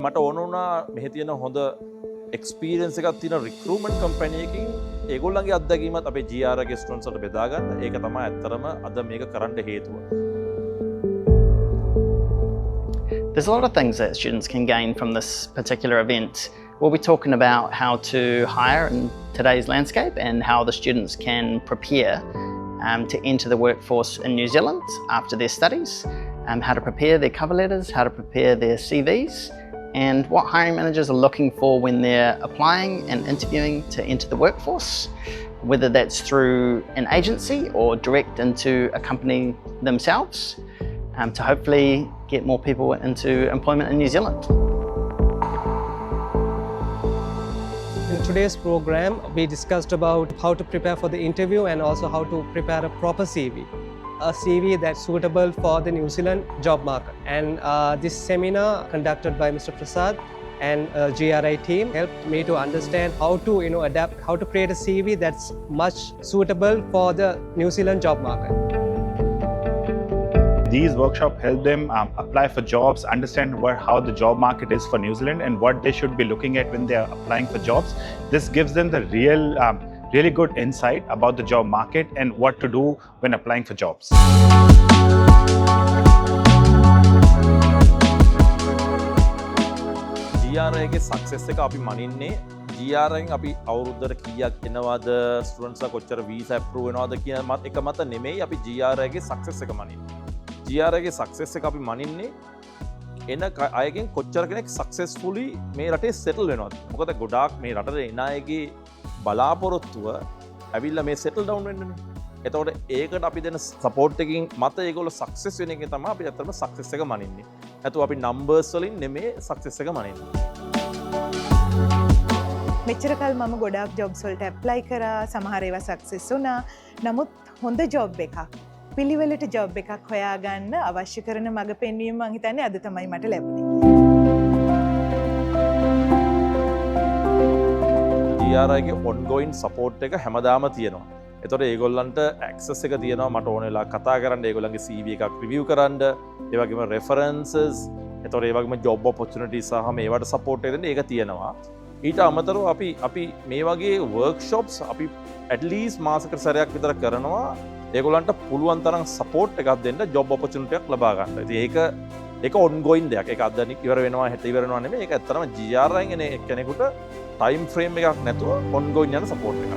මට ඕන වුණා මෙහි තියෙන හොඳ එක්ස්පීරියන්ස් එකක් තියෙන රික්‍රූට්මන්ට් කම්පැනි එකකින් ඒගොල්ලන්ගේ අත්දැකීමත් අපේ GR ගේ ස්ටුඩන්ට්ස් වලට බෙදා ගන්න. ඒක තමයි ඇත්තටම අද මේක කරන්න හේතුව. There's a lot of things that students can gain from this particular event. We'll be talking about how to hire in today's landscape and how the students can prepare to enter the workforce in New Zealand after their studies, how to prepare their cover letters, how to prepare their CVs, and what hiring managers are looking for when they're applying and interviewing to enter the workforce, whether that's through an agency or direct into a company themselves, to hopefully get more people into employment in New Zealand. In today's program, we discussed about how to prepare for the interview and also how to prepare a proper CV. A CV that's suitable for the New Zealand job market. And this seminar conducted by Mr. Prasad and GRI team helped me to understand how to adapt, how to create a CV that's much suitable for the New Zealand job market. These workshops help them apply for jobs, understand how the job market is for New Zealand and what they should be looking at when they are applying for jobs. This gives them the really good insight about the job market and what to do when applying for jobs. GRA ගේ success එක අපි මනින්නේ GRA එකෙන් අපි අවුරුද්දට කීයක් එනවද ස්ටුඩන්ට්ස්ලා කොච්චර visa approve වෙනවද කියන එක මත නෙමෙයි අපි GRA ගේ සක්සස් එක මනින්නේ. GRA ගේ සක්සස් එක අපි මනින්නේ එන අයගෙන් කොච්චර කෙනෙක් සක්සස්ෆුලි මේ රටේ සෙටල් වෙනවද. මොකද ගොඩාක් මේ රටේ එන අයගේ බලාපොරොත්තුව ඇවිල්ලා මේ සෙටල් ඩවුන් වෙන්නනේ. එතකොට ඒකට අපි දෙන සපෝට් එකකින් මත ඒගොල්ලෝ සක්සස් වෙන එකෙන් තමයි අපි ඇත්තටම සක්සස් එක මනින්නේ. නැතුව අපි නම්බර්ස් වලින් නෙමෙයි සක්සස් එක මනින්නේ. මෙච්චර කල් මම ගොඩාක් ජොබ්ස් වලට ඇප්ලයි කරා, සමහර ඒවා සක්සස් වුණා. නමුත් හොඳ ජොබ් එකක්, පිළිවෙලට ජොබ් එකක් හොයාගන්න අවශ්‍ය කරන මඟ පෙන්වීම මං හිතන්නේ අද තමයි මට ලැබුණේ. GRA ගේ ඔන්ගෝයින් සපෝට් එක හැමදාම තියෙනවා. එතකොට ඒගොල්ලන්ට ඇක්සස් එක තියෙනවා මට ඕන වෙලා කතා කරන්න, ඒගොල්ලන්ගේ CV එකක් රිවිව් කරන්න, ඒ වගේම රෙෆරන්සස්, එතකොට ඒ වගේම ජොබ් ඔපචුනිටිස් සහ මේවට සපෝට් එක දෙන්න ඒක තියෙනවා. ඊට අමතරව අපි මේ වගේ වර්ක්ෂොප්ස් අපි ඇට්ලීස්ට් මාසෙකට සැරයක් විතර කරනවා. ඒගොල්ලන්ට පුළුවන් තරම් සපෝට් එකක් දෙන්න ජොබ් ඔපචුනිටි එකක් ලබා ගන්න. ඉතින් ඒක ඔන්ගෝයින් දෙයක්. ඒක අද ඉවර වෙනවා හෙට ඉවර වෙනවා නෙමෙයි. ඒක ඇත්තටම GRA එකෙන් කෙනෙකුට ටයිම් ෆ්‍රේම් එකක් නැතුව ඔන්ගෝයින් යන සපෝට් එකක්.